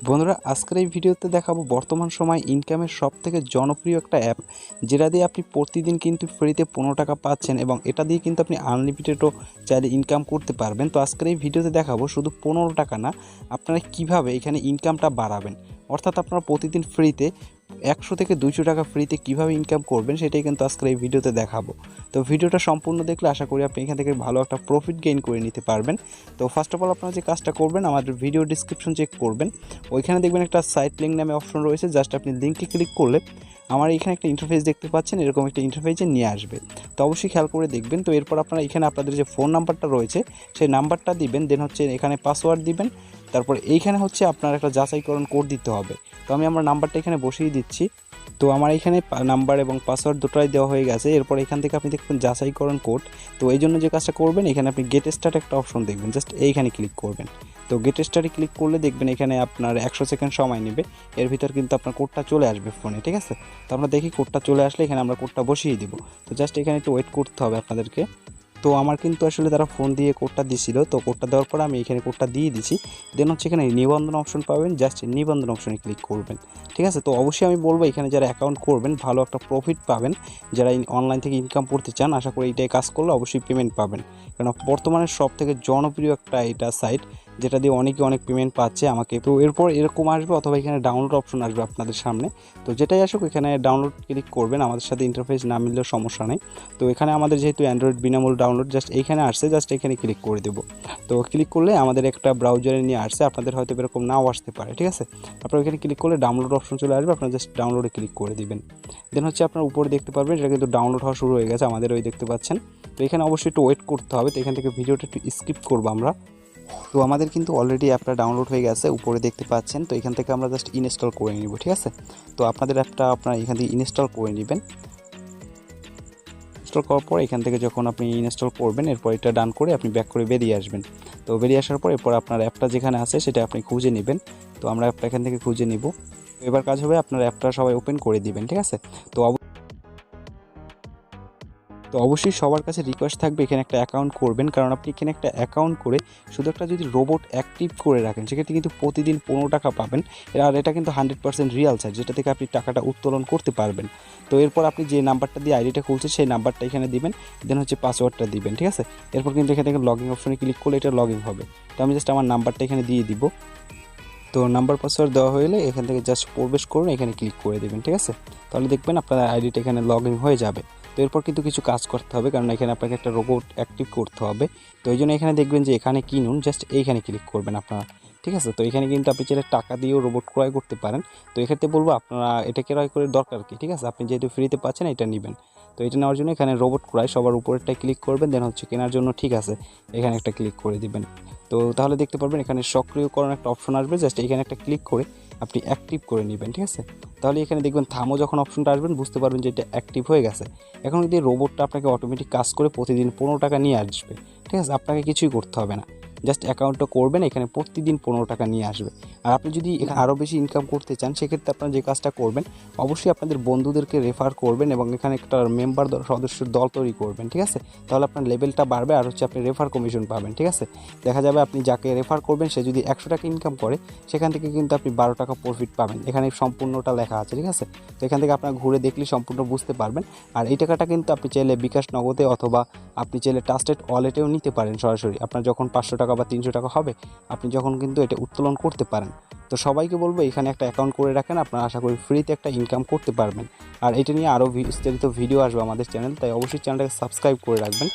বন্ধুরা আজকের এই ভিডিওতে দেখাবো বর্তমান সময় ইনকামের সবথেকে জনপ্রিয় একটা অ্যাপ যেটা দিয়ে আপনি প্রতিদিন কিন্তু ফ্রিতে 15 টাকা পাচ্ছেন এবং এটা দিয়ে কিন্তু আপনি আনলিমিটেডও চাইলে ইনকাম করতে পারবেন। তো আজকের এই ভিডিওতে দেখাবো শুধু 15 টাকা না, আপনারা কিভাবে এখানে ইনকামটা বাড়াবেন, অর্থাৎ আপনারা প্রতিদিন ফ্রিতে 100 থেকে 200 টাকা ফ্রিতে কিভাবে ইনকাম করবেন সেটাই কিন্তু আজকের এই ভিডিওতে দেখাবো। তো ভিডিওটা সম্পূর্ণ দেখলে আশা করি আপনি এখান থেকে ভালো একটা প্রফিট গেইন করে নিতে পারবেন। তো ফার্স্ট অফ অল আপনারা যে কাজটা করবেন, আমাদের ভিডিও ডিসক্রিপশন চেক করবেন, ওইখানে দেখবেন একটা সাইট লিঙ্ক নামে অপশন রয়েছে। জাস্ট আপনি লিঙ্কে ক্লিক করলে আমার এখানে একটা ইন্টারফেস দেখতে পাচ্ছেন, এরকম একটা ইন্টারফেসে নিয়ে আসবে। তো অবশ্যই খেয়াল করে দেখবেন। তো এরপর আপনারা এখানে আপনাদের যে ফোন নাম্বারটা রয়েছে সেই নাম্বারটা দিবেন, দেন হচ্ছে এখানে পাসওয়ার্ড দিবেন, তারপর এইখানে হচ্ছে আপনার একটা যাচাইকরণ কোড দিতে হবে। তো আমি আমার নাম্বারটা এখানে বসিয়ে দিচ্ছি। তো আমার এখানে নাম্বার এবং পাসওয়ার্ড দুটোই দেওয়া হয়ে গেছে। এরপর এখান থেকে আপনি দেখবেন যাচাইকরণ কোড। তো এই জন্য যে কাজটা করবেন, এখানে আপনি গেট স্টার্ট একটা অপশন দেখবেন, জাস্ট এইখানে ক্লিক করবেন। তো গেট স্টার্টে ক্লিক করলে দেখবেন এখানে আপনার 100 সেকেন্ড সময় নেবে, এর ভিতর কিন্তু আপনার কোডটা চলে আসবে ফোনে, ঠিক আছে। তো আমরা দেখি কোডটা চলে আসলে এখানে আমরা কোডটা বসিয়ে দিব। তো জাস্ট এখানে একটু ওয়েট করতে হবে আপনাদেরকে। তো আমার কিন্তু আসলে তারা ফোন দিয়ে কোডটা দিছিল, তো কোডটা দেওয়ার পর আমি এখানে কোডটা দিয়ে দিছি। দেন হচ্ছে এখানে নিবন্ধন অপশন পাবেন, জাস্ট নিবন্ধন অপশনে ক্লিক করবেন, ঠিক আছে। তো অবশ্যই আমি বলবো এখানে যারা অ্যাকাউন্ট করবেন ভালো একটা প্রফিট পাবেন। যারা অনলাইন থেকে ইনকাম করতে চান, আশা করি এইটাই কাজ করলে অবশ্যই পেমেন্ট পাবেন, কারণ বর্তমানে সব থেকে জনপ্রিয় একটা এটা সাইট যেটা দিয়ে অনেকে অনেক পেমেন্ট পাচ্ছে আমাকে। তো এরপর এরকম আসবে অথবা এখানে ডাউনলোড অপশন আসবে আপনাদের সামনে। তো যেটাই আসুক এখানে ডাউনলোড ক্লিক করবেন, আমাদের সাথে ইন্টারফেস না মিললেও সমস্যা নেই। তো এখানে আমাদের যেহেতু অ্যান্ড্রয়েড বিনামূল্য ডাউনলোড, জাস্ট এইখানে আসছে, জাস্ট এখানে ক্লিক করে দেবো। তো ক্লিক করলে আমাদের একটা ব্রাউজারে নিয়ে আসছে, আপনাদের হয়তো এরকম নাও আসতে পারে, ঠিক আছে। আপনারা এখানে ক্লিক করলে ডাউনলোড অপশন চলে আসবে, আপনারা জাস্ট ডাউনলোডে ক্লিক করে দিবেন। দেন হচ্ছে আপনার উপরে দেখতে পারবেন এটা কিন্তু ডাউনলোড হওয়া শুরু হয়ে গেছে, আমাদের ওই দেখতে পাচ্ছেন। তো এখানে অবশ্যই একটু ওয়েট করতে হবে। তো এখান থেকে ভিডিওটা একটু স্কিপ করবো আমরা। তো আমাদের কিন্তু অলরেডি অ্যাপটা ডাউনলোড হয়ে গেছে, উপরে দেখতে পাচ্ছেন। তো এখান থেকে আমরা জাস্ট ইনস্টল করে নিব, ঠিক আছে। তো আপনাদের অ্যাপটা আপনারা এখান থেকে ইনস্টল করে নেবেন। ইনস্টল করার পর এখান থেকে যখন আপনি ইনস্টল করবেন, এরপর এটা ডান করে আপনি ব্যাক করে বেরিয়ে আসবেন। তো বেরিয়ে আসার পর এরপর আপনার অ্যাপটা যেখানে আছে সেটা আপনি খুঁজে নেবেন। তো আমরা অ্যাপটা এখান থেকে খুঁজে নিব। এবার কাজ হবে আপনার অ্যাপটা সবাই ওপেন করে দিবেন, ঠিক আছে। তো অবশ্যই সবার কাছে রিকোয়েস্ট থাকবে এখানে একটা অ্যাকাউন্ট করবেন, কারণ আপনি এখানে একটা অ্যাকাউন্ট করে শুধু একটা যদি রোবট অ্যাক্টিভ করে রাখেন সেক্ষেত্রে কিন্তু প্রতিদিন 15 টাকা পাবেন। আর এটা কিন্তু 100% রিয়াল সাইট, যেটা থেকে আপনি টাকাটা উত্তোলন করতে পারবেন। তো এরপর আপনি যে নাম্বারটা দিয়ে আইডিটা খুলছেন সেই নাম্বারটা এখানে দিবেন, দেন হচ্ছে পাসওয়ার্ডটা দিবেন, ঠিক আছে। এরপর কিন্তু এখান থেকে লগইন অপশনে ক্লিক করলে এটা লগইন হবে। তো আমি জাস্ট আমার নাম্বারটা এখানে দিয়ে দিব। তো নাম্বার পাসওয়ার্ড দেওয়া হলে এখান থেকে জাস্ট প্রবেশ করুন, এখানে ক্লিক করে দেবেন, ঠিক আছে। তাহলে দেখবেন আপনার আইডিটা এখানে লগইন হয়ে যাবে। তো এরপর কিন্তু কিছু কাজ করতে হবে, কারণ এখানে আপনাকে একটা রোবট অ্যাক্টিভ করতে হবে। তো এই জন্য এখানে দেখবেন যে এখানে কিনুন, জাস্ট এইখানে ক্লিক করবেন আপনারা, ঠিক আছে। তো এখানে কিন্তু আপনি চাইলে টাকা দিয়েও রোবট ক্রয় করতে পারেন। তো এক্ষেত্রে বলবো আপনারা এটা ক্রয় করে দরকার কি, ঠিক আছে। আপনি যেহেতু ফ্রিতে পাচ্ছেন এটা নেবেন। তো এটা নেওয়ার জন্য এখানে রোবট ক্রয় সবার উপরেরটায় ক্লিক করবেন, দেন হচ্ছে কেনার জন্য, ঠিক আছে, এখানে একটা ক্লিক করে দিবেন। তো তাহলে দেখতে পারবেন এখানে সক্রিয়করণ একটা অপশন আসবে, জাস্ট এখানে একটা ক্লিক করে আপনি অ্যাক্টিভ করে নেবেন, ঠিক আছে। তাহলে এখানে দেখবেন থামো যখন অপশনটা আসবেন বুঝতে পারবেন যে এটা অ্যাক্টিভ হয়ে গেছে। এখন যদি রোবটটা আপনাকে অটোমেটিক কাজ করে প্রতিদিন 15 টাকা নিয়ে আসবে, ঠিক আছে। আপনাকে কিছুই করতে হবে না, জাস্ট অ্যাকাউন্টটা করবেন, এখানে প্রতিদিন 15 টাকা নিয়ে আসবে। আর আপনি যদি এখানে আরও বেশি ইনকাম করতে চান সেক্ষেত্রে আপনারা যে কাজটা করবেন, অবশ্যই আপনাদের বন্ধুদেরকে রেফার করবেন এবং এখানে একটা মেম্বার সদস্যের দল তৈরি করবেন, ঠিক আছে। তাহলে আপনার লেভেলটা বাড়বে আর হচ্ছে আপনি রেফার কমিশন পাবেন, ঠিক আছে। দেখা যাবে আপনি যাকে রেফার করবেন সে যদি 100 টাকা ইনকাম করে সেখান থেকে কিন্তু আপনি 12 টাকা প্রফিট পাবেন। এখানে সম্পূর্ণটা লেখা আছে, ঠিক আছে। তো এখান থেকে আপনার ঘুরে দেখলে সম্পূর্ণ বুঝতে পারবেন। আর এই টাকাটা কিন্তু আপনি চাইলে বিকাশ নগদে অথবা আপনি চাইলে ট্রাস্টেড ওয়ালেটেও নিতে পারেন সরাসরি। আপনার যখন 500 টাকা বা 300 টাকা হবে আপনি যখন কিন্তু এটা উত্তোলন করতে পারেন। তো সবাইকে বলবো এখানে একটা অ্যাকাউন্ট করে রাখেন, আপনারা আশা করি ফ্রিতে একটা ইনকাম করতে পারবেন। আর এটা নিয়ে আরও বিস্তারিত ভিডিও আসবে আমাদের চ্যানেল, তাই অবশ্যই চ্যানেলটাকে সাবস্ক্রাইব করে রাখবেন।